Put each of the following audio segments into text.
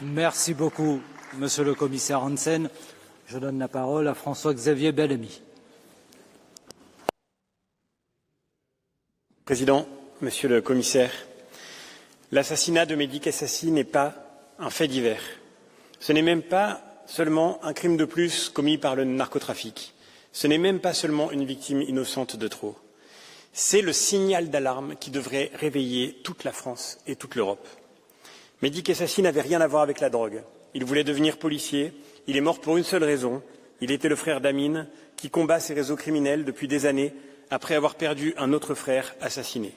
Merci beaucoup, Monsieur le Commissaire Hansen. Je donne la parole à François-Xavier Bellamy. Président, Monsieur le Commissaire, l'assassinat de Mehdi Kessassi n'est pas un fait divers. Ce n'est même pas seulement un crime de plus commis par le narcotrafic. Ce n'est même pas seulement une victime innocente de trop. C'est le signal d'alarme qui devrait réveiller toute la France et toute l'Europe. Mehdi Kessassi n'avait rien à voir avec la drogue. Il voulait devenir policier. Il est mort pour une seule raison. Il était le frère d'Amine, qui combat ces réseaux criminels depuis des années, après avoir perdu un autre frère assassiné.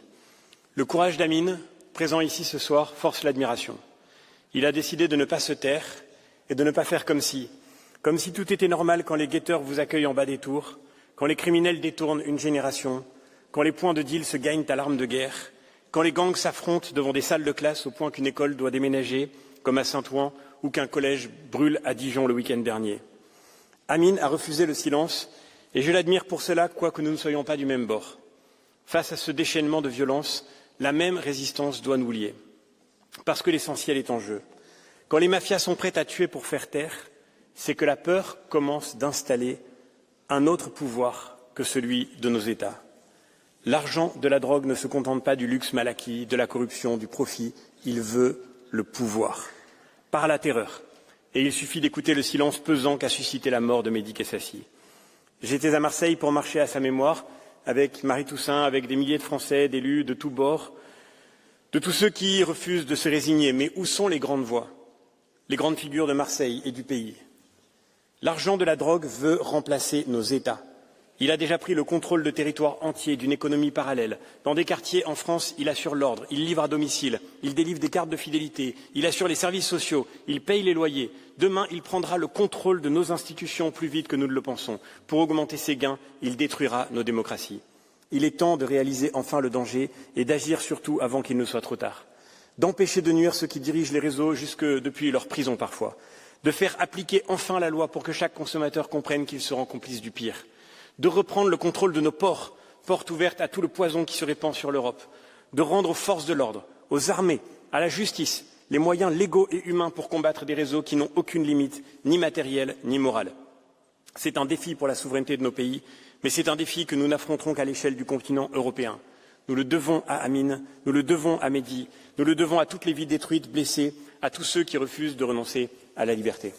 Le courage d'Amine, présent ici ce soir, force l'admiration. Il a décidé de ne pas se taire et de ne pas faire comme si tout était normal quand les guetteurs vous accueillent en bas des tours, quand les criminels détournent une génération, quand les points de deal se gagnent à l'arme de guerre, quand les gangs s'affrontent devant des salles de classe au point qu'une école doit déménager, comme à Saint-Ouen, ou qu'un collège brûle à Dijon le week-end dernier. Amine a refusé le silence, et je l'admire pour cela, quoique nous ne soyons pas du même bord. Face à ce déchaînement de violence, la même résistance doit nous lier, parce que l'essentiel est en jeu. Quand les mafias sont prêtes à tuer pour faire taire, c'est que la peur commence d'installer un autre pouvoir que celui de nos États. L'argent de la drogue ne se contente pas du luxe mal acquis, de la corruption, du profit. Il veut le pouvoir, par la terreur. Et il suffit d'écouter le silence pesant qu'a suscité la mort de Mehdi Kessassi. J'étais à Marseille pour marcher à sa mémoire, avec Marie Toussaint, avec des milliers de Français, d'élus de tous bords, de tous ceux qui refusent de se résigner. Mais où sont les grandes voix, les grandes figures de Marseille et du pays? L'argent de la drogue veut remplacer nos États. Il a déjà pris le contrôle de territoires entiers, d'une économie parallèle. Dans des quartiers en France, il assure l'ordre, il livre à domicile, il délivre des cartes de fidélité, il assure les services sociaux, il paye les loyers. Demain, il prendra le contrôle de nos institutions plus vite que nous ne le pensons. Pour augmenter ses gains, il détruira nos démocraties. Il est temps de réaliser enfin le danger et d'agir surtout avant qu'il ne soit trop tard. D'empêcher de nuire ceux qui dirigent les réseaux jusque depuis leur prison parfois. De faire appliquer enfin la loi pour que chaque consommateur comprenne qu'il se rend complice du pire. De reprendre le contrôle de nos ports, portes ouvertes à tout le poison qui se répand sur l'Europe, de rendre aux forces de l'ordre, aux armées, à la justice, les moyens légaux et humains pour combattre des réseaux qui n'ont aucune limite, ni matérielle, ni morale. C'est un défi pour la souveraineté de nos pays, mais c'est un défi que nous n'affronterons qu'à l'échelle du continent européen. Nous le devons à Amine, nous le devons à Mehdi, nous le devons à toutes les vies détruites, blessées, à tous ceux qui refusent de renoncer à la liberté.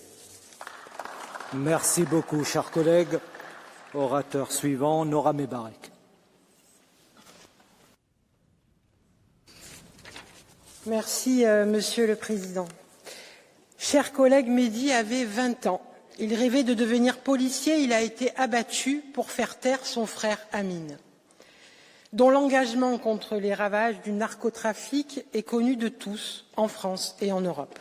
Merci beaucoup, chers collègues. Orateur suivant, Nora Mebarek. Merci, Monsieur le Président. Chers collègues, Mehdi avait 20 ans. Il rêvait de devenir policier. Il a été abattu pour faire taire son frère Amine, dont l'engagement contre les ravages du narcotrafic est connu de tous, en France et en Europe.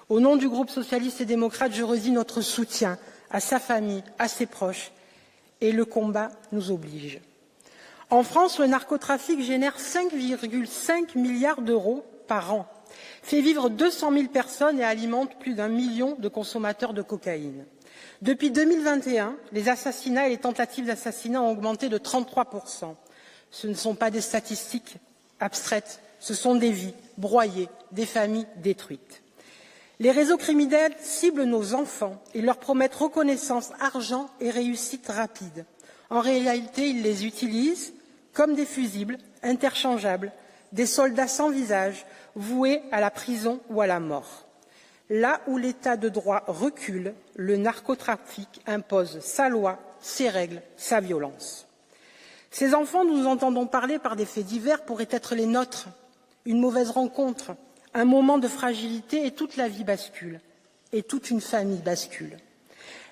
Au nom du groupe socialiste et démocrate, je redis notre soutien à sa famille, à ses proches. Et le combat nous oblige. En France, le narcotrafic génère 5,5 milliards d'euros par an, fait vivre 200 000 personnes et alimente plus d'1 million de consommateurs de cocaïne. Depuis 2021, les assassinats et les tentatives d'assassinat ont augmenté de 33%. Ce ne sont pas des statistiques abstraites, ce sont des vies broyées, des familles détruites. Les réseaux criminels ciblent nos enfants et leur promettent reconnaissance, argent et réussite rapide. En réalité, ils les utilisent comme des fusibles interchangeables, des soldats sans visage, voués à la prison ou à la mort. Là où l'état de droit recule, le narcotrafic impose sa loi, ses règles, sa violence. Ces enfants dont nous entendons parler par des faits divers pourraient être les nôtres, une mauvaise rencontre, un moment de fragilité et toute la vie bascule, et toute une famille bascule.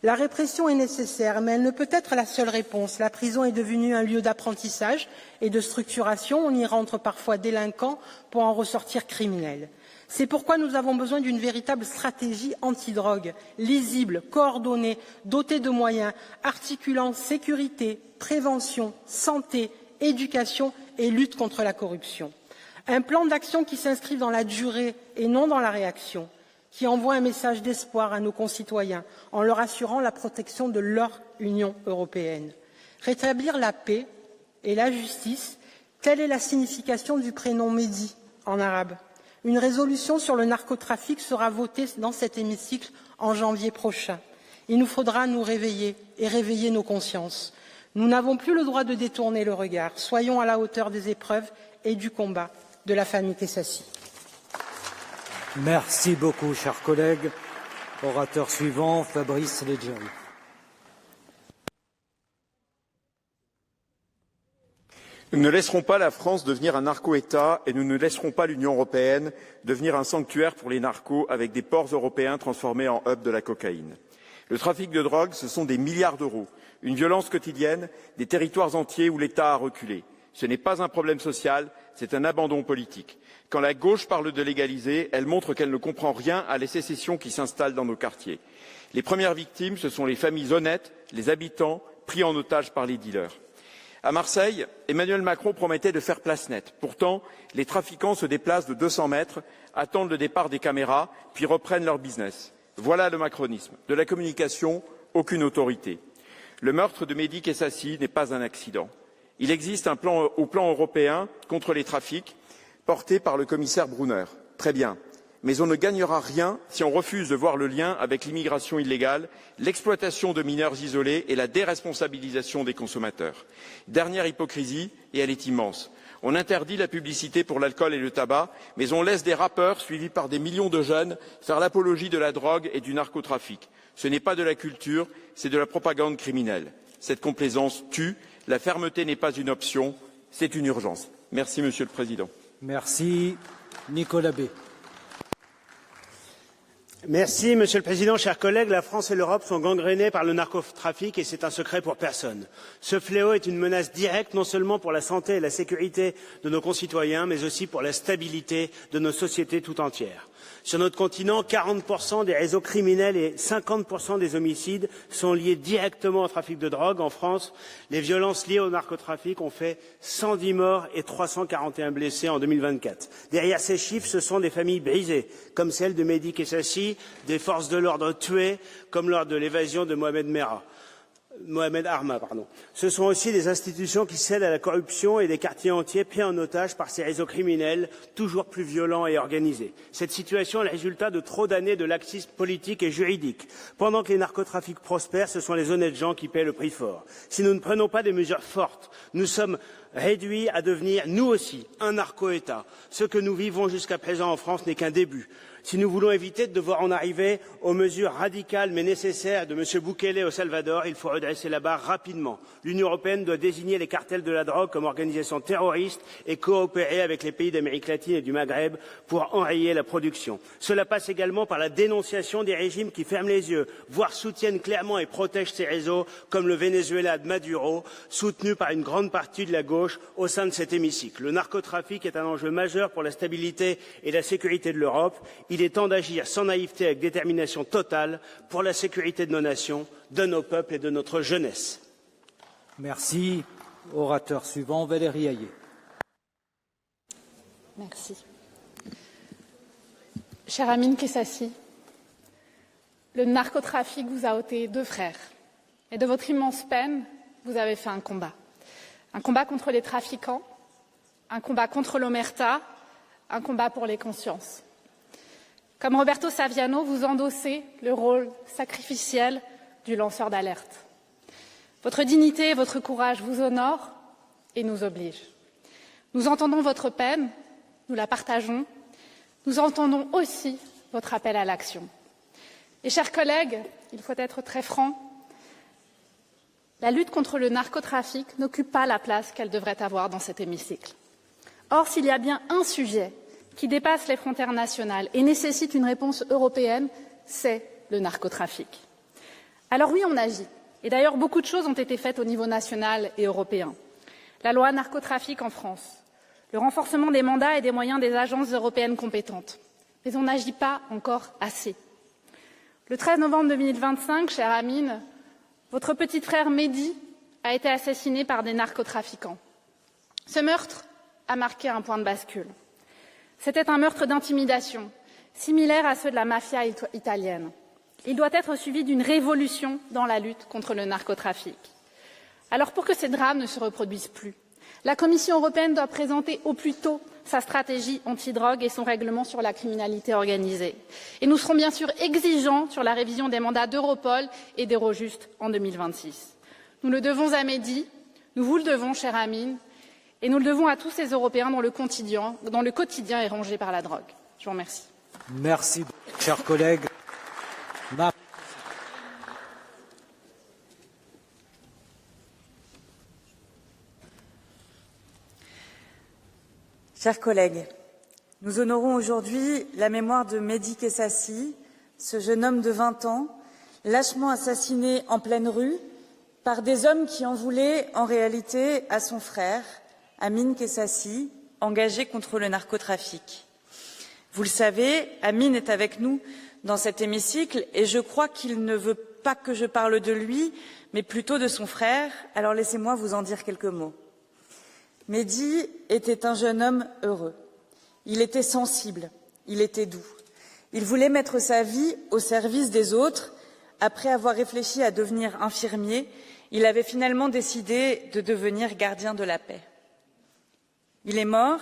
La répression est nécessaire, mais elle ne peut être la seule réponse. La prison est devenue un lieu d'apprentissage et de structuration. On y rentre parfois délinquant pour en ressortir criminel. C'est pourquoi nous avons besoin d'une véritable stratégie antidrogue, lisible, coordonnée, dotée de moyens, articulant sécurité, prévention, santé, éducation et lutte contre la corruption. Un plan d'action qui s'inscrive dans la durée et non dans la réaction, qui envoie un message d'espoir à nos concitoyens en leur assurant la protection de leur Union européenne. Rétablir la paix et la justice, telle est la signification du prénom Mehdi en arabe. Une résolution sur le narcotrafic sera votée dans cet hémicycle en janvier prochain. Il nous faudra nous réveiller et réveiller nos consciences. Nous n'avons plus le droit de détourner le regard. Soyons à la hauteur des épreuves et du combat de la famille Kessassi. Merci beaucoup, chers collègues. Orateur suivant, Fabrice Leggeri. Nous ne laisserons pas la France devenir un narco-État et nous ne laisserons pas l'Union européenne devenir un sanctuaire pour les narcos avec des ports européens transformés en hub de la cocaïne. Le trafic de drogue, ce sont des milliards d'euros, une violence quotidienne, des territoires entiers où l'État a reculé. Ce n'est pas un problème social, c'est un abandon politique. Quand la gauche parle de légaliser, elle montre qu'elle ne comprend rien à la sécession qui s'installe dans nos quartiers. Les premières victimes, ce sont les familles honnêtes, les habitants pris en otage par les dealers. À Marseille, Emmanuel Macron promettait de faire place nette. Pourtant, les trafiquants se déplacent de 200 mètres, attendent le départ des caméras, puis reprennent leur business. Voilà le macronisme. De la communication, aucune autorité. Le meurtre de Mehdi Kessassi n'est pas un accident. Il existe un plan au plan européen contre les trafics, porté par le commissaire Brunner. Très bien. Mais on ne gagnera rien si on refuse de voir le lien avec l'immigration illégale, l'exploitation de mineurs isolés et la déresponsabilisation des consommateurs. Dernière hypocrisie, et elle est immense. On interdit la publicité pour l'alcool et le tabac, mais on laisse des rappeurs, suivis par des millions de jeunes, faire l'apologie de la drogue et du narcotrafic. Ce n'est pas de la culture, c'est de la propagande criminelle. Cette complaisance tue. La fermeté n'est pas une option, c'est une urgence. Merci, Monsieur le Président. Merci. Nicolas B. Merci, Monsieur le Président. Chers collègues, la France et l'Europe sont gangrénées par le narcotrafic et c'est un secret pour personne. Ce fléau est une menace directe non seulement pour la santé et la sécurité de nos concitoyens, mais aussi pour la stabilité de nos sociétés tout entières. Sur notre continent, 40% des réseaux criminels et 50% des homicides sont liés directement au trafic de drogue. En France, les violences liées au narcotrafic ont fait 110 morts et 341 blessés en 2024. Derrière ces chiffres, ce sont des familles brisées, comme celle de Mehdi Kessassi, des forces de l'ordre tuées, comme lors de l'évasion de Mohamed Arma. Ce sont aussi des institutions qui cèdent à la corruption et des quartiers entiers pris en otage par ces réseaux criminels toujours plus violents et organisés. Cette situation est le résultat de trop d'années de laxisme politique et juridique. Pendant que les narcotrafics prospèrent, ce sont les honnêtes gens qui paient le prix fort. Si nous ne prenons pas des mesures fortes, nous sommes réduits à devenir, nous aussi, un narco-État. Ce que nous vivons jusqu'à présent en France n'est qu'un début. Si nous voulons éviter de devoir en arriver aux mesures radicales mais nécessaires de M. Bukele au Salvador, il faut redresser la barre rapidement. L'Union européenne doit désigner les cartels de la drogue comme organisation terroriste et coopérer avec les pays d'Amérique latine et du Maghreb pour enrayer la production. Cela passe également par la dénonciation des régimes qui ferment les yeux, voire soutiennent clairement et protègent ces réseaux, comme le Venezuela de Maduro, soutenu par une grande partie de la gauche au sein de cet hémicycle. Le narcotrafic est un enjeu majeur pour la stabilité et la sécurité de l'Europe. Il est temps d'agir sans naïveté, avec détermination totale, pour la sécurité de nos nations, de nos peuples et de notre jeunesse. Merci. Orateur suivant, Valérie Hayé. Merci. Cher Amin Kessassi, le narcotrafic vous a ôté 2 frères. Et de votre immense peine, vous avez fait un combat. Un combat contre les trafiquants, un combat contre l'omerta, un combat pour les consciences. Comme Roberto Saviano, vous endossez le rôle sacrificiel du lanceur d'alerte. Votre dignité et votre courage vous honorent et nous obligent. Nous entendons votre peine, nous la partageons. Nous entendons aussi votre appel à l'action. Et chers collègues, il faut être très franc, la lutte contre le narcotrafic n'occupe pas la place qu'elle devrait avoir dans cet hémicycle. Or, s'il y a bien un sujet qui dépasse les frontières nationales et nécessite une réponse européenne, c'est le narcotrafic. Alors oui, on agit. Et d'ailleurs, beaucoup de choses ont été faites au niveau national et européen. La loi narcotrafic en France, le renforcement des mandats et des moyens des agences européennes compétentes. Mais on n'agit pas encore assez. Le 13 novembre 2025, cher Amin, votre petit frère Mehdi a été assassiné par des narcotrafiquants. Ce meurtre a marqué un point de bascule. C'était un meurtre d'intimidation, similaire à ceux de la mafia italienne. Il doit être suivi d'une révolution dans la lutte contre le narcotrafic. Alors pour que ces drames ne se reproduisent plus, La Commission européenne doit présenter au plus tôt sa stratégie antidrogue et son règlement sur la criminalité organisée. Et nous serons bien sûr exigeants sur la révision des mandats d'Europol et d'Eurojust en 2026. Nous le devons à Mehdi, nous vous le devons, cher Amine, et nous le devons à tous ces Européens dont le quotidien est rongé par la drogue. Je vous remercie. Merci, chers collègues. Chers collègues, nous honorons aujourd'hui la mémoire de Mehdi Kessassi, ce jeune homme de 20 ans, lâchement assassiné en pleine rue par des hommes qui en voulaient en réalité à son frère, Amine Kessassi, engagé contre le narcotrafic. Vous le savez, Amine est avec nous dans cet hémicycle et je crois qu'il ne veut pas que je parle de lui, mais plutôt de son frère. Alors laissez-moi vous en dire quelques mots. Mehdi était un jeune homme heureux. Il était sensible, il était doux. Il voulait mettre sa vie au service des autres. Après avoir réfléchi à devenir infirmier, il avait finalement décidé de devenir gardien de la paix. Il est mort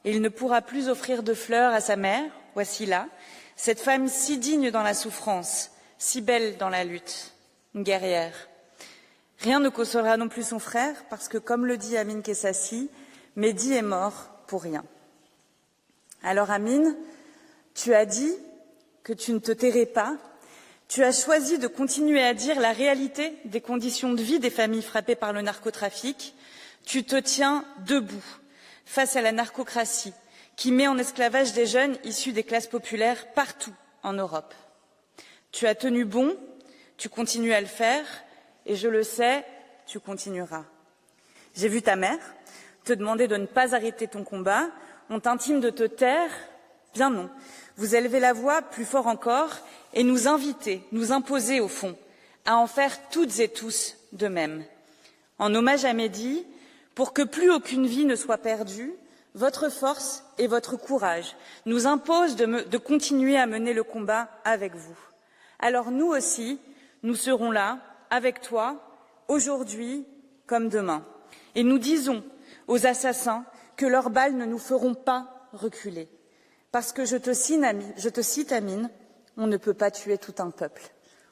et il ne pourra plus offrir de fleurs à sa mère, Wassila, cette femme si digne dans la souffrance, si belle dans la lutte, une guerrière. Rien ne consolera non plus son frère, parce que, comme le dit Amine Kessassi, Mehdi est mort pour rien. Alors Amine, tu as dit que tu ne te tairais pas, tu as choisi de continuer à dire la réalité des conditions de vie des familles frappées par le narcotrafic, tu te tiens debout face à la narcocratie qui met en esclavage des jeunes issus des classes populaires partout en Europe. Tu as tenu bon, tu continues à le faire, et je le sais, tu continueras. J'ai vu ta mère te demander de ne pas arrêter ton combat, on t'intime de te taire, bien non. Vous élevez la voix plus fort encore et nous inviter, nous imposer au fond, à en faire toutes et tous de même. En hommage à Mehdi, pour que plus aucune vie ne soit perdue, votre force et votre courage nous imposent de continuer à mener le combat avec vous. Alors nous aussi, nous serons là, avec toi, aujourd'hui comme demain. Et nous disons aux assassins que leurs balles ne nous feront pas reculer. Parce que je te cite, Amine, on ne peut pas tuer tout un peuple.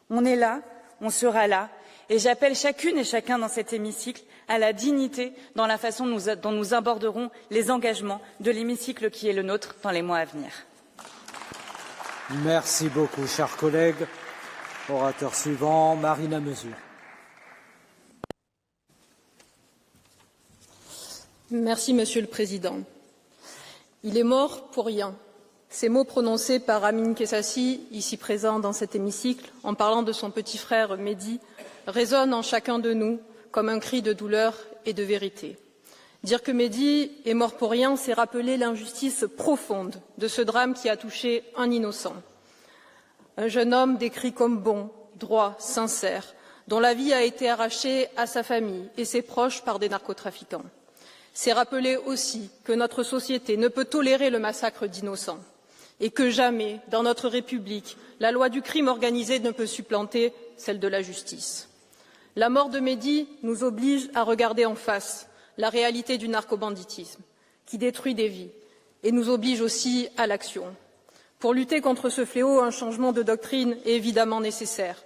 On est là, on sera là, et j'appelle chacune et chacun dans cet hémicycle à la dignité dans la façon dont nous aborderons les engagements de l'hémicycle qui est le nôtre dans les mois à venir. Merci beaucoup, chers collègues. Orateur suivant, Marina Mesure. Merci, Monsieur le Président. Il est mort pour rien. Ces mots prononcés par Amine Kessassi, ici présent dans cet hémicycle, en parlant de son petit frère Mehdi, résonnent en chacun de nous comme un cri de douleur et de vérité. Dire que Mehdi est mort pour rien, c'est rappeler l'injustice profonde de ce drame qui a touché un innocent. Un jeune homme décrit comme bon, droit, sincère, dont la vie a été arrachée à sa famille et ses proches par des narcotrafiquants. C'est rappeler aussi que notre société ne peut tolérer le massacre d'innocents et que jamais, dans notre République, la loi du crime organisé ne peut supplanter celle de la justice. La mort de Mehdi nous oblige à regarder en face la réalité du narcobanditisme qui détruit des vies et nous oblige aussi à l'action. Pour lutter contre ce fléau, un changement de doctrine est évidemment nécessaire.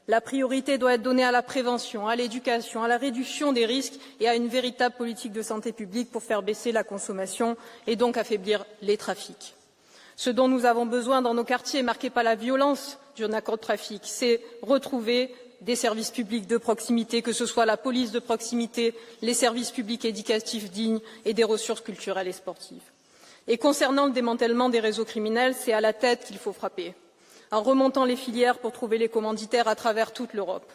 La priorité doit être donnée à la prévention, à l'éducation, à la réduction des risques et à une véritable politique de santé publique pour faire baisser la consommation et donc affaiblir les trafics. Ce dont nous avons besoin dans nos quartiers marqués par la violence du narcotrafic, c'est retrouver des services publics de proximité, que ce soit la police de proximité, les services publics éducatifs dignes et des ressources culturelles et sportives. Et concernant le démantèlement des réseaux criminels, c'est à la tête qu'il faut frapper, en remontant les filières pour trouver les commanditaires à travers toute l'Europe.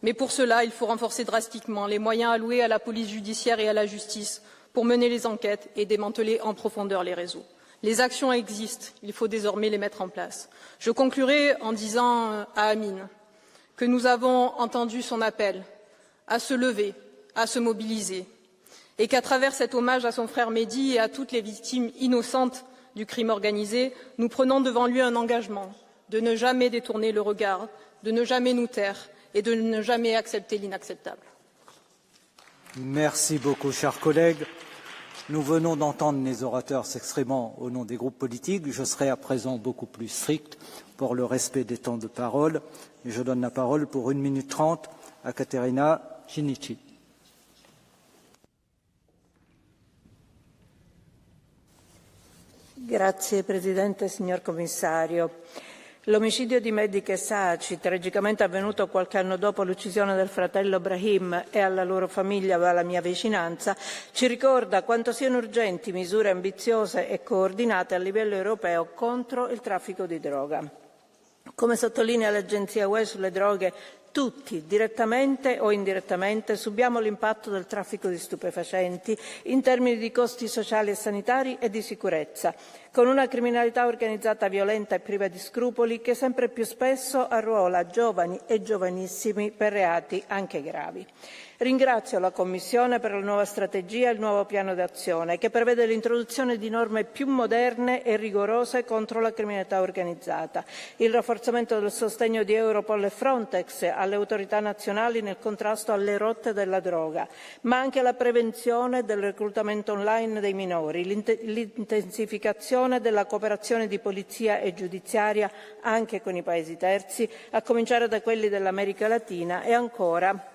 Mais pour cela, il faut renforcer drastiquement les moyens alloués à la police judiciaire et à la justice pour mener les enquêtes et démanteler en profondeur les réseaux. Les actions existent, il faut désormais les mettre en place. Je conclurai en disant à Amine que nous avons entendu son appel à se lever, à se mobiliser, et qu'à travers cet hommage à son frère Mehdi et à toutes les victimes innocentes du crime organisé, nous prenons devant lui un engagement de ne jamais détourner le regard, de ne jamais nous taire et de ne jamais accepter l'inacceptable. Merci beaucoup, chers collègues. Nous venons d'entendre les orateurs s'exprimant au nom des groupes politiques. Je serai à présent beaucoup plus strict pour le respect des temps de parole. Et je donne la parole pour 1 minute 30 à Caterina Cinici. Grazie Presidente, signor Commissario. L'omicidio di Mehdi Chesaci, tragicamente avvenuto qualche anno dopo l'uccisione del fratello Brahim, e alla loro famiglia va la mia vicinanza, ci ricorda quanto siano urgenti misure ambiziose e coordinate a livello europeo contro il traffico di droga. Come sottolinea l'Agenzia UE sulle droghe, tutti, direttamente o indirettamente, subiamo l'impatto del traffico di stupefacenti in termini di costi sociali e sanitari e di sicurezza, con una criminalità organizzata violenta e priva di scrupoli che sempre più spesso arruola giovani e giovanissimi per reati anche gravi. Ringrazio la Commissione per la nuova strategia e il nuovo piano d'azione che prevede l'introduzione di norme più moderne e rigorose contro la criminalità organizzata, il rafforzamento del sostegno di Europol e Frontex alle autorità nazionali nel contrasto alle rotte della droga, ma anche la prevenzione del reclutamento online dei minori, l'intensificazione della cooperazione di polizia e giudiziaria anche con i paesi terzi, a cominciare da quelli dell'America Latina, e ancora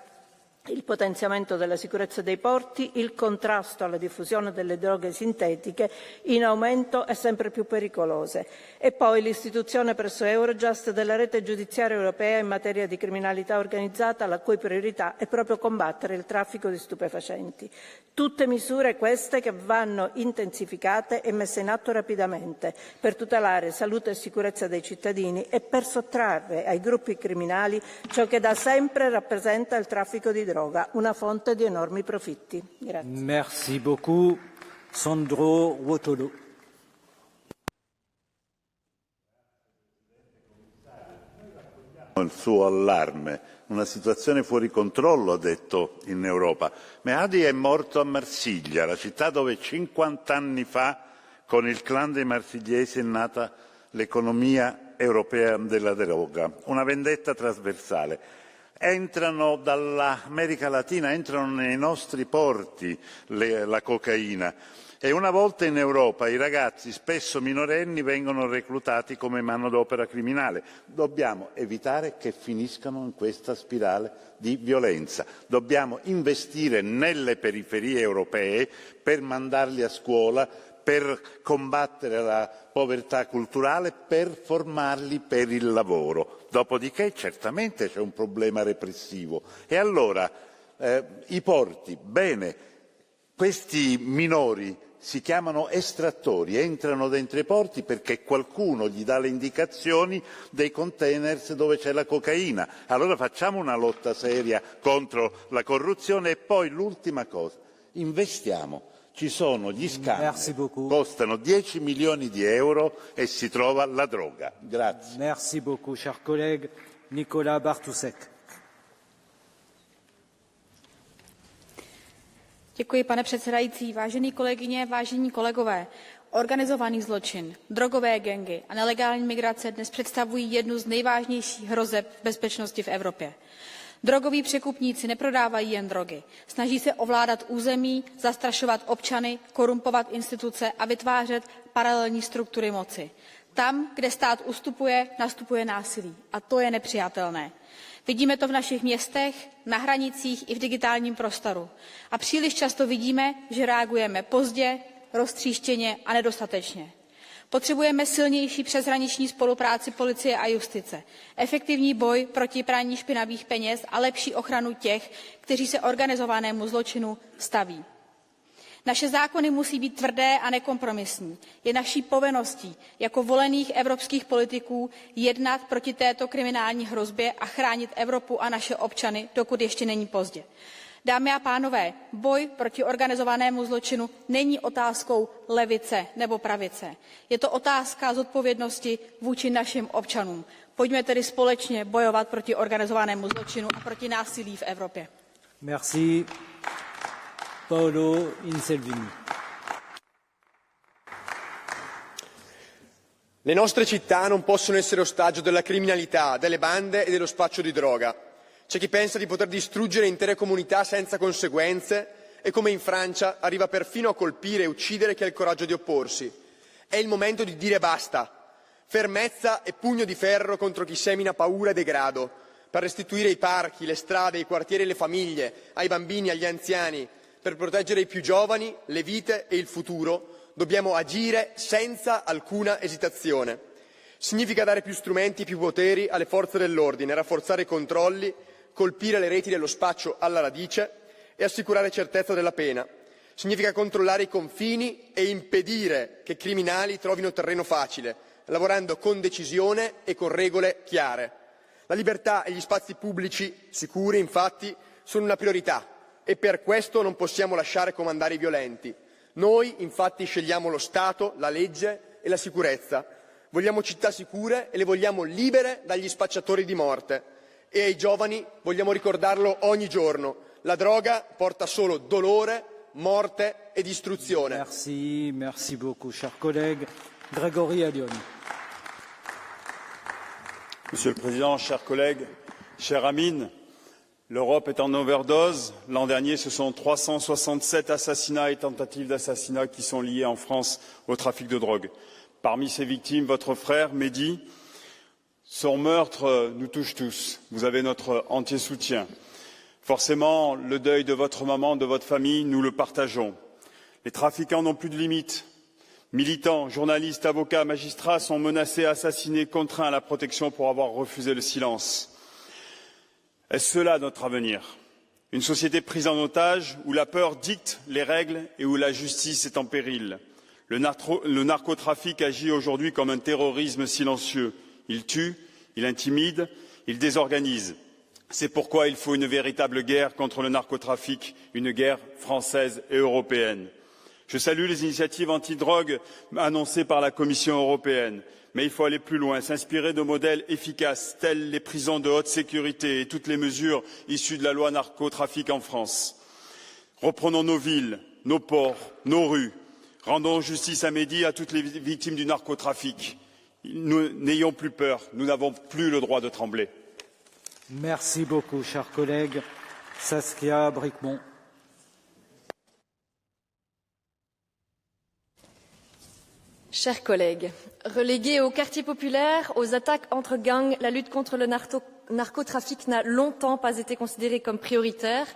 il potenziamento della sicurezza dei porti, il contrasto alla diffusione delle droghe sintetiche in aumento e sempre più pericolose, e poi l'istituzione presso Eurojust della rete giudiziaria europea in materia di criminalità organizzata, la cui priorità è proprio combattere il traffico di stupefacenti. Tutte misure queste che vanno intensificate e messe in atto rapidamente per tutelare salute e sicurezza dei cittadini e per sottrarre ai gruppi criminali ciò che da sempre rappresenta il traffico di droga, una fonte di enormi profitti. Grazie. Merci beaucoup. Sandro Ruotolo. Il suo allarme, una situazione fuori controllo, ha detto, in Europa. Mehdi è morto a Marsiglia, la città dove 50 anni fa con il clan dei marsigliesi è nata l'economia europea della droga, una vendetta trasversale. Entrano dall'America Latina, entrano nei nostri porti la cocaina, e una volta in Europa i ragazzi, spesso minorenni, vengono reclutati come manodopera criminale. Dobbiamo evitare che finiscano in questa spirale di violenza. Dobbiamo investire nelle periferie europee per mandarli a scuola, per combattere la povertà culturale, per formarli per il lavoro. Dopodiché certamente c'è un problema repressivo. E allora i porti, bene, questi minori si chiamano estrattori, entrano dentro i porti perché qualcuno gli dà le indicazioni dei containers dove c'è la cocaina. Allora facciamo una lotta seria contro la corruzione. E poi l'ultima cosa, investiamo. Ci sono gli scambi, costano 10 milioni di euro e si trova la droga. Grazie. Merci beaucoup, cher collègue. Nicolas Bartusek. Děkuji, pane předsedající. Vážené kolegyně, vážení kolegové, organizovaný zločin, drogové gangy a nelegální migrace dnes představují jednu z nejvážnějších hrozeb bezpečnosti v Evropě. Drogoví překupníci neprodávají jen drogy. Snaží se ovládat území, zastrašovat občany, korumpovat instituce a vytvářet paralelní struktury moci. Tam, kde stát ustupuje, nastupuje násilí. A to je nepřijatelné. Vidíme to v našich městech, na hranicích i v digitálním prostoru. A příliš často vidíme, že reagujeme pozdě, roztříštěně a nedostatečně. Potřebujeme silnější přeshraniční spolupráci policie a justice, efektivní boj proti praní špinavých peněz a lepší ochranu těch, kteří se organizovanému zločinu staví. Naše zákony musí být tvrdé a nekompromisní. Je naší povinností jako volených evropských politiků jednat proti této kriminální hrozbě a chránit Evropu a naše občany, dokud ještě není pozdě. Dámy a pánové, boj proti organizovanému zločinu není otázkou levice nebo pravice. Je to otázka zodpovědnosti vůči našim občanům. Pojďme tedy společně bojovat proti organizovanému zločinu a proti násilí v Evropě. Merci. Paolo Inselvini. Le nostre città non possono essere ostaggio della criminalità, delle bande e dello spaccio di droga. C'è chi pensa di poter distruggere intere comunità senza conseguenze e come in Francia arriva perfino a colpire e uccidere chi ha il coraggio di opporsi. È il momento di dire basta. Fermezza e pugno di ferro contro chi semina paura e degrado, per restituire i parchi, le strade, i quartieri e le famiglie, ai bambini, agli anziani, per proteggere i più giovani, le vite e il futuro, dobbiamo agire senza alcuna esitazione. Significa dare più strumenti e più poteri alle forze dell'ordine, rafforzare i controlli, colpire le reti dello spaccio alla radice e assicurare certezza della pena. Significa controllare i confini e impedire che criminali trovino terreno facile, lavorando con decisione e con regole chiare. La libertà e gli spazi pubblici sicuri, infatti, sono una priorità e per questo non possiamo lasciare comandare i violenti. Noi, infatti, scegliamo lo Stato, la legge e la sicurezza. Vogliamo città sicure e le vogliamo libere dagli spacciatori di morte. E ai giovani vogliamo ricordarlo ogni giorno. La droga porta solo dolore, morte e distruzione. Merci beaucoup, chers collègues. Grégory Allione. Monsieur le Président, chers collègues, cher Amine, l'Europe est en overdose. L'an dernier, ce sont 367 assassinats et tentatives d'assassinat qui sont liés en France au trafic de drogue. Parmi ces victimes, votre frère, Mehdi. Son meurtre nous touche tous. Vous avez notre entier soutien. Forcément, le deuil de votre maman, de votre famille, nous le partageons. Les trafiquants n'ont plus de limites. Militants, journalistes, avocats, magistrats sont menacés, assassinés, contraints à la protection pour avoir refusé le silence. Est-ce cela notre avenir? Une société prise en otage où la peur dicte les règles et où la justice est en péril. Le narcotrafic agit aujourd'hui comme un terrorisme silencieux. Il tue, il intimide, il désorganise. C'est pourquoi il faut une véritable guerre contre le narcotrafic, une guerre française et européenne. Je salue les initiatives antidrogue annoncées par la Commission européenne, mais il faut aller plus loin, s'inspirer de modèles efficaces tels les prisons de haute sécurité et toutes les mesures issues de la loi narcotrafic en France. Reprenons nos villes, nos ports, nos rues. Rendons justice à Mehdi, à toutes les victimes du narcotrafic. N'ayons plus peur, nous n'avons plus le droit de trembler. Merci beaucoup, chers collègues. Saskia Bricmont. Chers collègues, reléguée au quartier populaire, aux attaques entre gangs, la lutte contre le narcotrafic n'a longtemps pas été considérée comme prioritaire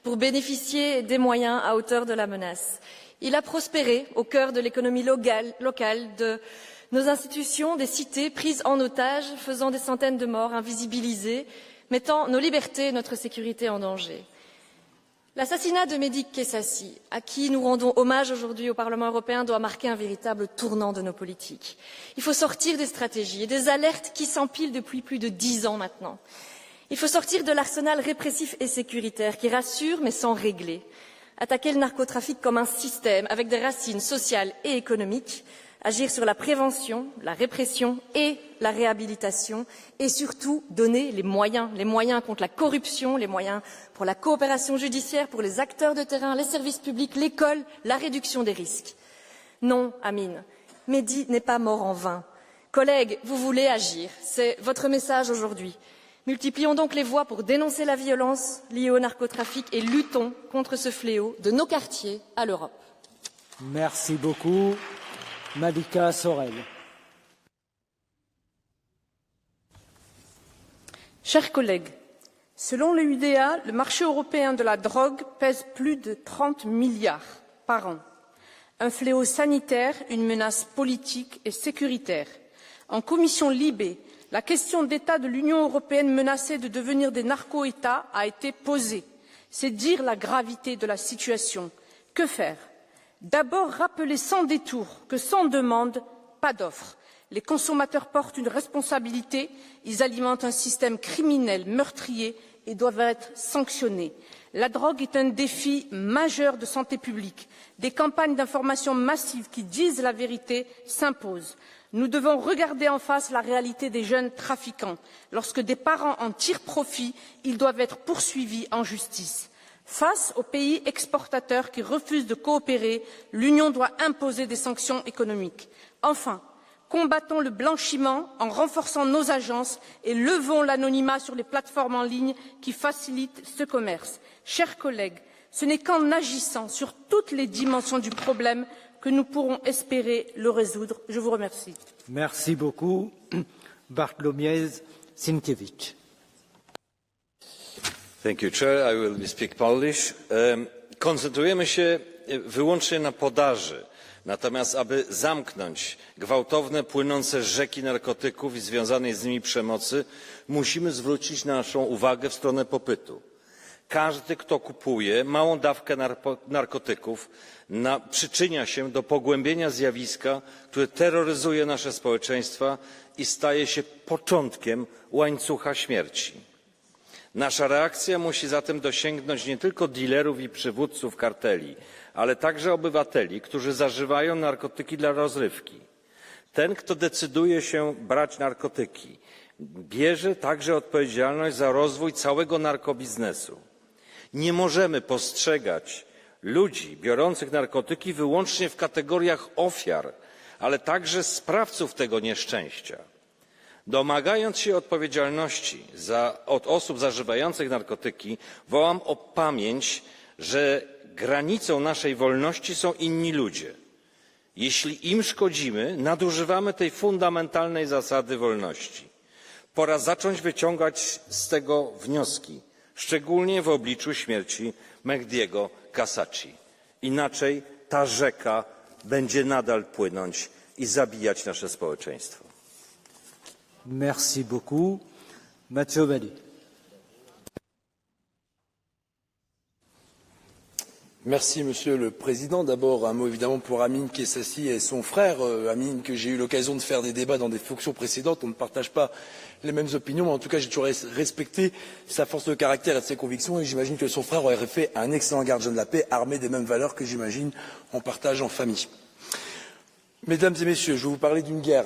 pour bénéficier des moyens à hauteur de la menace. Il a prospéré au cœur de l'économie locale, de nos institutions, des cités prises en otage, faisant des centaines de morts invisibilisées, mettant nos libertés et notre sécurité en danger. L'assassinat de Mehdi Kessassi, à qui nous rendons hommage aujourd'hui au Parlement européen, doit marquer un véritable tournant de nos politiques. Il faut sortir des stratégies et des alertes qui s'empilent depuis plus de 10 ans maintenant. Il faut sortir de l'arsenal répressif et sécuritaire qui rassure mais sans régler. Attaquer le narcotrafic comme un système avec des racines sociales et économiques, agir sur la prévention, la répression et la réhabilitation et surtout donner les moyens contre la corruption, les moyens pour la coopération judiciaire, pour les acteurs de terrain, les services publics, l'école, la réduction des risques. Non, Amine, Mehdi n'est pas mort en vain. Collègues, vous voulez agir, c'est votre message aujourd'hui. Multiplions donc les voix pour dénoncer la violence liée au narcotrafic et luttons contre ce fléau de nos quartiers à l'Europe. Merci beaucoup. Malika Sorel. Chers collègues, selon le UDA, le marché européen de la drogue pèse plus de 30 milliards par an. Un fléau sanitaire, une menace politique et sécuritaire. En commission Libé, la question d'État de l'Union européenne menacée de devenir des narco-États a été posée. C'est dire la gravité de la situation. Que faire? D'abord, rappeler sans détour que sans demande, pas d'offre. Les consommateurs portent une responsabilité, ils alimentent un système criminel meurtrier et doivent être sanctionnés. La drogue est un défi majeur de santé publique. Des campagnes d'information massives qui disent la vérité s'imposent. Nous devons regarder en face la réalité des jeunes trafiquants. Lorsque des parents en tirent profit, ils doivent être poursuivis en justice. Face aux pays exportateurs qui refusent de coopérer, l'Union doit imposer des sanctions économiques. Enfin, combattons le blanchiment en renforçant nos agences et levons l'anonymat sur les plateformes en ligne qui facilitent ce commerce. Chers collègues, Ce n'est qu'en agissant sur toutes les dimensions du problème que nous pourrons espérer le résoudre. Je vous remercie. Merci beaucoup. Bartłomiej Sienkiewicz. Thank you, Chair. I will speak Polish. Koncentrujemy się wyłącznie na podaży. Natomiast aby zamknąć gwałtowne, płynące rzeki narkotyków i związanej z nimi przemocy, musimy zwrócić naszą uwagę w stronę popytu. Każdy, kto kupuje małą dawkę narkotyków, przyczynia się do pogłębienia zjawiska, które terroryzuje nasze społeczeństwa i staje się początkiem łańcucha śmierci. Nasza reakcja musi zatem dosięgnąć nie tylko dilerów i przywódców karteli, ale także obywateli, którzy zażywają narkotyki dla rozrywki. Ten, kto decyduje się brać narkotyki, bierze także odpowiedzialność za rozwój całego narkobiznesu. Nie możemy postrzegać ludzi biorących narkotyki wyłącznie w kategoriach ofiar, ale także sprawców tego nieszczęścia. Domagając się odpowiedzialności od osób zażywających narkotyki, wołam o pamięć, że granicą naszej wolności są inni ludzie. Jeśli im szkodzimy, nadużywamy tej fundamentalnej zasady wolności. Pora zacząć wyciągać z tego wnioski, szczególnie w obliczu śmierci Mehdiego Kassaci. Inaczej ta rzeka będzie nadal płynąć i zabijać nasze społeczeństwo. Merci beaucoup. Mathieu Valli. Merci, Monsieur le Président. D'abord, un mot évidemment pour Amine Kessassi et son frère. Amine, que j'ai eu l'occasion de faire des débats dans des fonctions précédentes. On ne partage pas les mêmes opinions, mais en tout cas, j'ai toujours respecté sa force de caractère et de ses convictions. Et j'imagine que son frère aurait fait un excellent gardien de la paix, armé des mêmes valeurs que j'imagine on partage en famille. Mesdames et Messieurs, je vais vous parler d'une guerre.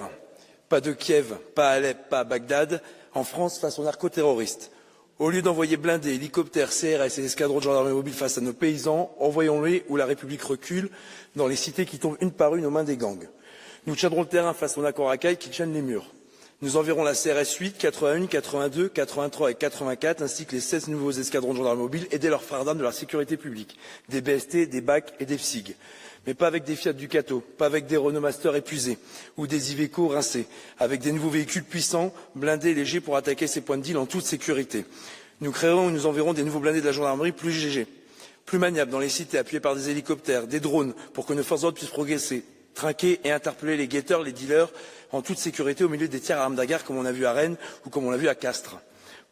Pas de Kiev, pas Alep, pas Bagdad. En France, face aux narcoterroristes. Au lieu d'envoyer blindés, hélicoptères, CRS et escadrons de gendarmerie mobile face à nos paysans, envoyons-les où la République recule, dans les cités qui tombent une par une aux mains des gangs. Nous tiendrons le terrain face aux narco-racailles qui tiennent les murs. Nous enverrons la CRS 8, 81, 82, 83 et 84, ainsi que les 16 nouveaux escadrons de gendarmerie mobile aider leurs frères d'armes de la sécurité publique, des BST, des BAC et des FSIG. Mais pas avec des Fiat Ducato, pas avec des Renault Master épuisés ou des Iveco rincés, avec des nouveaux véhicules puissants, blindés et légers pour attaquer ces points de deal en toute sécurité. Nous créerons et nous enverrons des nouveaux blindés de la gendarmerie plus légers, plus maniables dans les cités, appuyés par des hélicoptères, des drones, pour que nos forces d'ordre puissent progresser, traquer et interpeller les guetteurs, les dealers, en toute sécurité au milieu des tirs à armes d'agar comme on a vu à Rennes ou comme on l'a vu à Castres.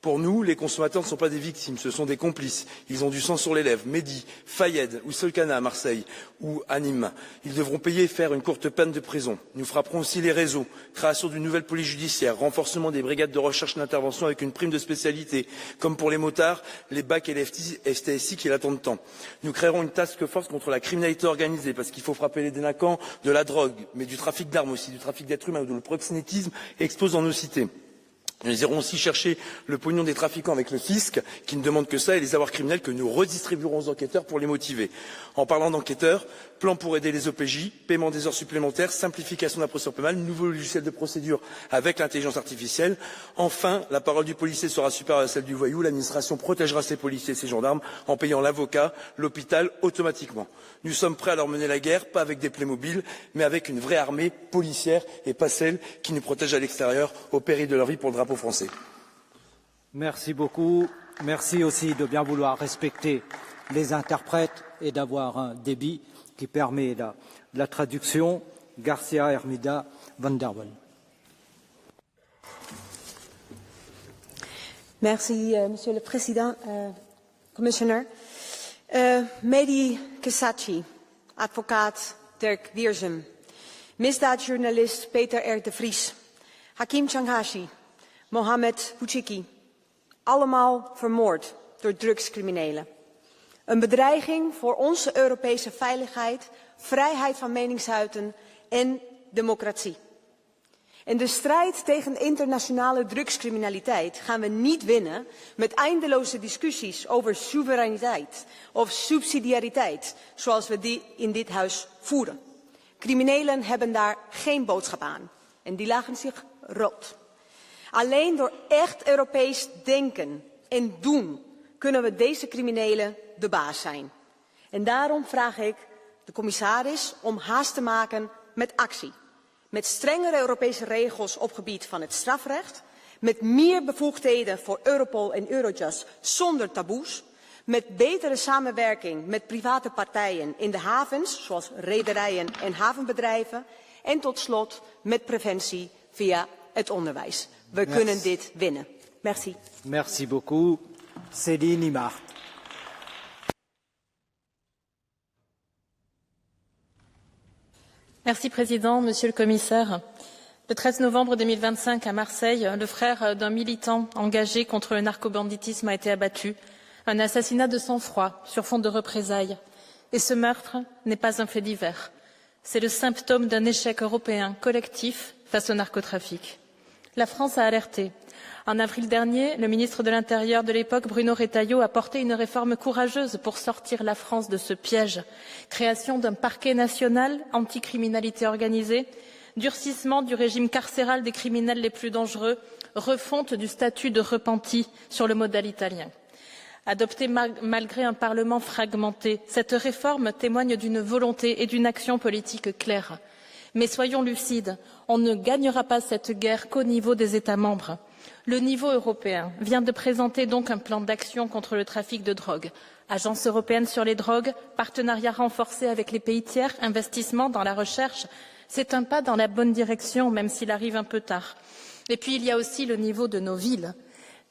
Pour nous, les consommateurs ne sont pas des victimes, ce sont des complices. Ils ont du sang sur les lèvres. Mehdi, Fayed ou Solkana à Marseille ou à Nîmes. Ils devront payer et faire une courte peine de prison. Nous frapperons aussi les réseaux. Création d'une nouvelle police judiciaire, renforcement des brigades de recherche et d'intervention avec une prime de spécialité, comme pour les motards, les BAC et les FTSI qui l'attendent tant. Nous créerons une task force contre la criminalité organisée, parce qu'il faut frapper les délinquants de la drogue, mais du trafic d'armes aussi, du trafic d'êtres humains ou du proxénétisme explose dans nos cités. Nous irons aussi chercher le pognon des trafiquants avec le fisc, qui ne demande que ça, et les avoirs criminels que nous redistribuerons aux enquêteurs pour les motiver. En parlant d'enquêteurs, plan pour aider les OPJ, paiement des heures supplémentaires, simplification de la procédure pénale, nouveau logiciel de procédure avec l'intelligence artificielle. Enfin, la parole du policier sera supérieure à celle du voyou. L'administration protégera ses policiers et ses gendarmes en payant l'avocat, l'hôpital automatiquement. Nous sommes prêts à leur mener la guerre, pas avec des Playmobil, mais avec une vraie armée policière et pas celle qui nous protège à l'extérieur au péril de leur vie pour le drapeau français. Merci beaucoup. Merci aussi de bien vouloir respecter les interprètes et d'avoir un débit qui permet la traduction. Garcia Hermida van der Vel. Merci, Monsieur le Président, Commissioner. Mehdi Kassachi, advocaat Dirk Wiersum, misdaadjournalist Peter R. de Vries, Hakim Changhashi, Mohamed Bouchiki, allemaal vermoord door drugscriminelen. Een bedreiging voor onze Europese veiligheid, vrijheid van meningsuiten en democratie. In de strijd tegen internationale drugscriminaliteit gaan we niet winnen met eindeloze discussies over soevereiniteit of subsidiariteit, zoals we die in dit huis voeren. Criminelen hebben daar geen boodschap aan en die lachen zich rot. Alleen door echt Europees denken en doen kunnen we deze criminelen de baas zijn. En daarom vraag ik de commissaris om haast te maken met actie. Met strengere Europese regels op gebied van het strafrecht, met meer bevoegdheden voor Europol en Eurojust zonder taboes, met betere samenwerking met private partijen in de havens, zoals rederijen en havenbedrijven, en tot slot met preventie via het onderwijs. We kunnen dit winnen. Merci. Merci beaucoup. Céline Imart. Merci, Président. Monsieur le Commissaire, le 13 novembre 2025 à Marseille, le frère d'un militant engagé contre le narcobanditisme a été abattu. Un assassinat de sang-froid sur fond de représailles. Et ce meurtre n'est pas un fait divers. C'est le symptôme d'un échec européen collectif face au narcotrafic. La France a alerté. En avril dernier, le ministre de l'Intérieur de l'époque, Bruno Retailleau, a porté une réforme courageuse pour sortir la France de ce piège. Création d'un parquet national anticriminalité organisée, durcissement du régime carcéral des criminels les plus dangereux, refonte du statut de repenti sur le modèle italien. Adoptée malgré un Parlement fragmenté, cette réforme témoigne d'une volonté et d'une action politique claire. Mais soyons lucides, on ne gagnera pas cette guerre qu'au niveau des États membres. Le niveau européen vient de présenter donc un plan d'action contre le trafic de drogue. Agence européenne sur les drogues, partenariat renforcé avec les pays tiers, investissement dans la recherche. C'est un pas dans la bonne direction, même s'il arrive un peu tard. Et puis il y a aussi le niveau de nos villes.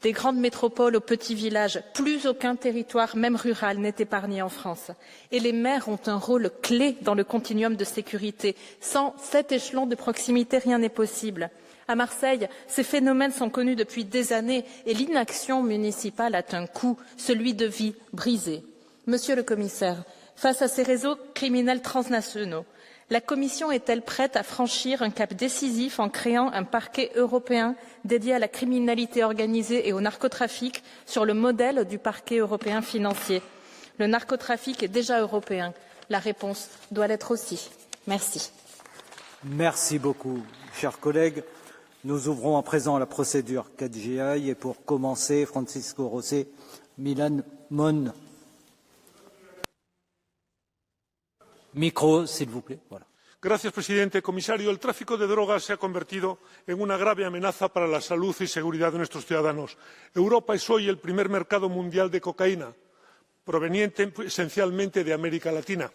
Des grandes métropoles aux petits villages, plus aucun territoire, même rural, n'est épargné en France. Et les maires ont un rôle clé dans le continuum de sécurité. Sans cet échelon de proximité, rien n'est possible. À Marseille, ces phénomènes sont connus depuis des années et l'inaction municipale a un coût, celui de vies brisées. Monsieur le Commissaire, face à ces réseaux criminels transnationaux, la Commission est-elle prête à franchir un cap décisif en créant un parquet européen dédié à la criminalité organisée et au narcotrafic sur le modèle du parquet européen financier? Le narcotrafic est déjà européen. La réponse doit l'être aussi. Merci. Merci beaucoup, chers collègues. Nous ouvrons à présent la procédure CatGI et pour commencer, Francisco Rosé, Milan Mon. Micro, s'il vous plaît. Voilà. Gracias, presidente. Comisario, el tráfico de drogas se ha convertido en una grave amenaza para la salud y seguridad de nuestros ciudadanos. Europa es hoy el primer mercado mundial de cocaína, proveniente esencialmente de América Latina.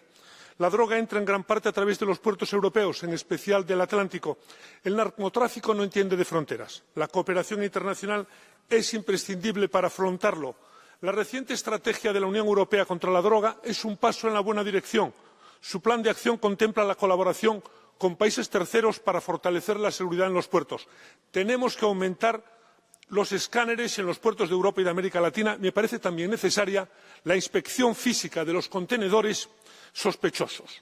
La droga entra en gran parte a través de los puertos europeos, en especial del Atlántico. El narcotráfico no entiende de fronteras. La cooperación internacional es imprescindible para afrontarlo. La reciente estrategia de la Unión Europea contra la droga es un paso en la buena dirección. Su plan de acción contempla la colaboración con países terceros para fortalecer la seguridad en los puertos. Tenemos que aumentar los escáneres en los puertos de Europa y de América Latina. Me parece también necesaria la inspección física de los contenedores sospechosos.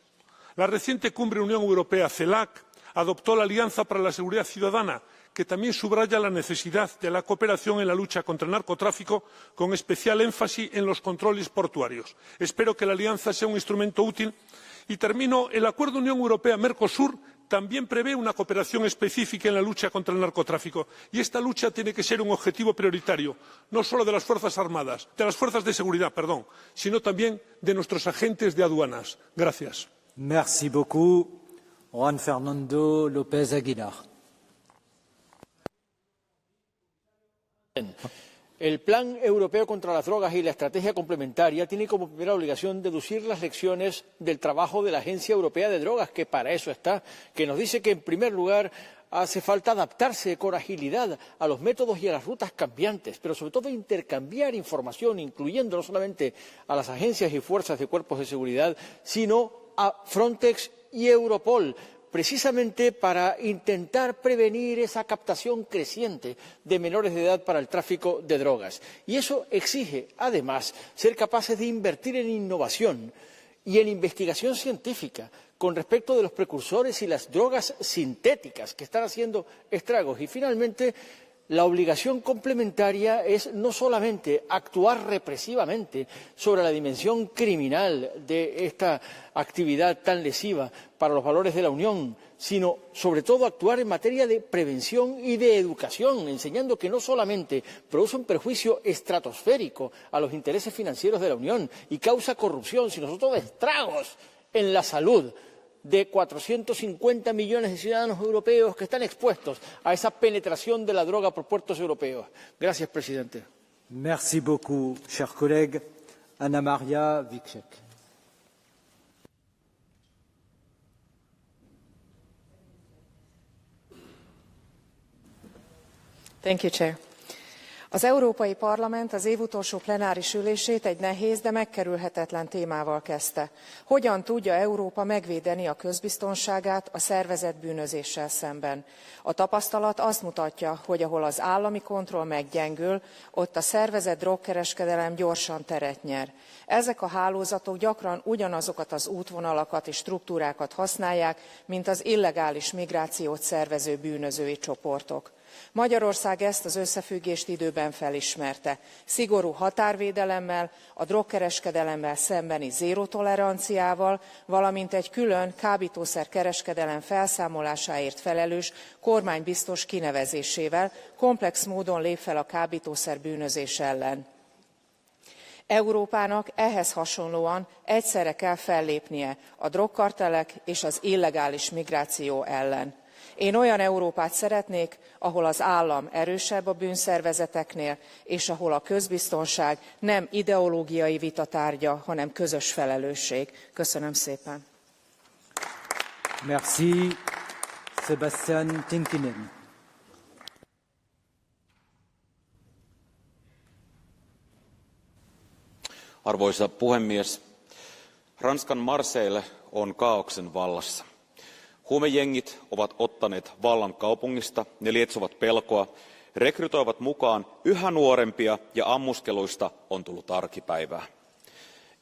La reciente cumbre Unión Europea-CELAC adoptó la Alianza para la Seguridad Ciudadana, que también subraya la necesidad de la cooperación en la lucha contra el narcotráfico, con especial énfasis en los controles portuarios. Espero que la alianza sea un instrumento útil. Y termino, el acuerdo Unión Europea-Mercosur también prevé una cooperación específica en la lucha contra el narcotráfico. Y esta lucha tiene que ser un objetivo prioritario, no solo de las fuerzas armadas, de las fuerzas de seguridad, perdón, sino también de nuestros agentes de aduanas. Gracias. Merci beaucoup. Juan Fernando López Aguilar. El Plan Europeo contra las Drogas y la estrategia complementaria tienen como primera obligación deducir las lecciones del trabajo de la Agencia Europea de Drogas, que para eso está, que nos dice que, en primer lugar, hace falta adaptarse con agilidad a los métodos y a las rutas cambiantes, pero sobre todo intercambiar información, incluyendo no solamente a las agencias y fuerzas de cuerpos de seguridad, sino a Frontex y Europol, precisamente para intentar prevenir esa captación creciente de menores de edad para el tráfico de drogas. Y eso exige, además, ser capaces de invertir en innovación y en investigación científica con respecto de los precursores y las drogas sintéticas que están haciendo estragos. Y, finalmente, la obligación complementaria es no solamente actuar represivamente sobre la dimensión criminal de esta actividad tan lesiva para los valores de la Unión, sino sobre todo actuar en materia de prevención y de educación, enseñando que no solamente produce un perjuicio estratosférico a los intereses financieros de la Unión y causa corrupción, sino sobre todo estragos en la salud de 450 millones de ciudadanos europeos que están expuestos a esa penetración de la droga por puertos europeos. Gracias, presidente. Merci beaucoup, cher collègue. Anna Maria Wicek. Thank you, Chair. Az Európai Parlament az év utolsó plenáris ülését egy nehéz, de megkerülhetetlen témával kezdte. Hogyan tudja Európa megvédeni a közbiztonságát a szervezett bűnözéssel szemben? A tapasztalat azt mutatja, hogy ahol az állami kontroll meggyengül, ott a szervezett drogkereskedelem gyorsan teret nyer. Ezek a hálózatok gyakran ugyanazokat az útvonalakat és struktúrákat használják, mint az illegális migrációt szervező bűnözői csoportok. Magyarország ezt az összefüggést időben felismerte. Szigorú határvédelemmel, a drogkereskedelemmel szembeni zérotoleranciával, valamint egy külön kábítószerkereskedelem felszámolásáért felelős kormánybiztos kinevezésével komplex módon lép fel a kábítószerbűnözés ellen. Európának ehhez hasonlóan egyszerre kell fellépnie a drogkartellek és az illegális migráció ellen. Én olyan Európát szeretnék, ahol az állam erősebb a bűnszervezeteknél, és ahol a közbiztonság nem ideológiai vita tárgya, hanem közös felelősség. Köszönöm szépen. Merci, Sebastian Tinkinen. Arvoisa puhemies, Ranskan Marseille on kaaoksen vallassa. Huumejengit ovat ottaneet vallan kaupungista, ne lietsovat pelkoa, rekrytoivat mukaan yhä nuorempia ja ammuskeluista on tullut arkipäivää.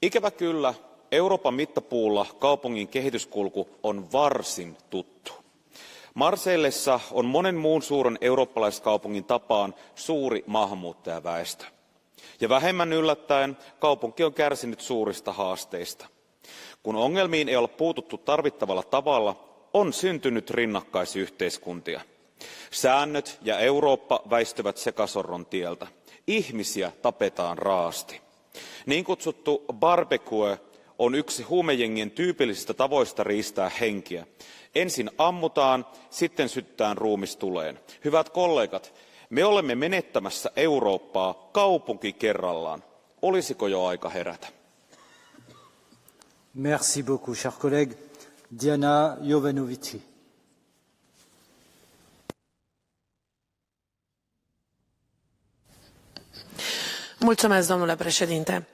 Ikävä kyllä, Euroopan mittapuulla kaupungin kehityskulku on varsin tuttu. Marseillessa on monen muun suuren eurooppalaiskaupungin tapaan suuri maahanmuuttajaväestö. Ja vähemmän yllättäen kaupunki on kärsinyt suurista haasteista. Kun ongelmiin ei ole puututtu tarvittavalla tavalla, on syntynyt rinnakkaisyhteiskuntia. Säännöt ja Eurooppa väistyvät sekasorron tieltä. Ihmisiä tapetaan raasti. Niin kutsuttu barbecue on yksi huumejengien tyypillisistä tavoista riistää henkiä. Ensin ammutaan, sitten sytytään ruumis tuleen. Hyvät kollegat, me olemme menettämässä Eurooppaa kaupunki kerrallaan. Olisiko jo aika herätä? Merci beaucoup, cher collègue. Diana Jovanovici. Mulțumesc, domnule președinte.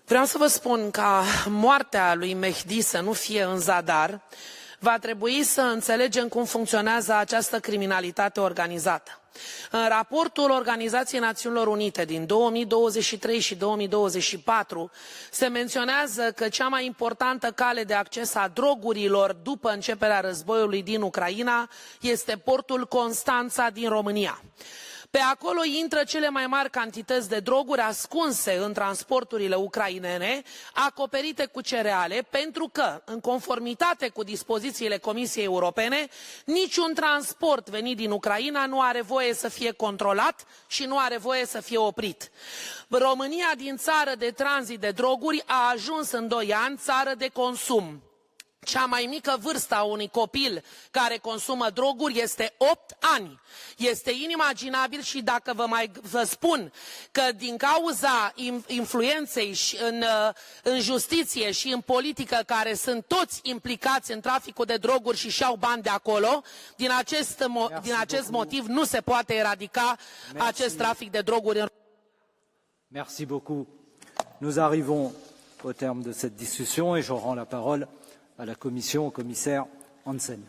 Vreau să vă spun ca moartea lui Mehdi să nu fie în zadar, va trebui să înțelegem cum funcționează această criminalitate organizată. În raportul Organizației Națiunilor Unite din 2023 și 2024 se menționează că cea mai importantă cale de acces a drogurilor după începerea războiului din Ucraina este portul Constanța din România. Pe acolo intră cele mai mari cantități de droguri ascunse în transporturile ucrainene, acoperite cu cereale, pentru că, în conformitate cu dispozițiile Comisiei Europene, niciun transport venit din Ucraina nu are voie să fie controlat și nu are voie să fie oprit. România, din țară de tranzit de droguri, a ajuns în 2 ani țară de consum. Cea mai mică vârstă a unui copil care consumă droguri este 8 ani. Este inimaginabil și dacă vă spun că din cauza influenței în justiție și în politică, care sunt toți implicați în traficul de droguri și și-au bani de acolo, din acest motiv nu se poate eradica acest trafic de droguri. Merci beaucoup. Nous arrivons au terme de cette discussion et je rends la parole à la Commission, au commissaire Hansen.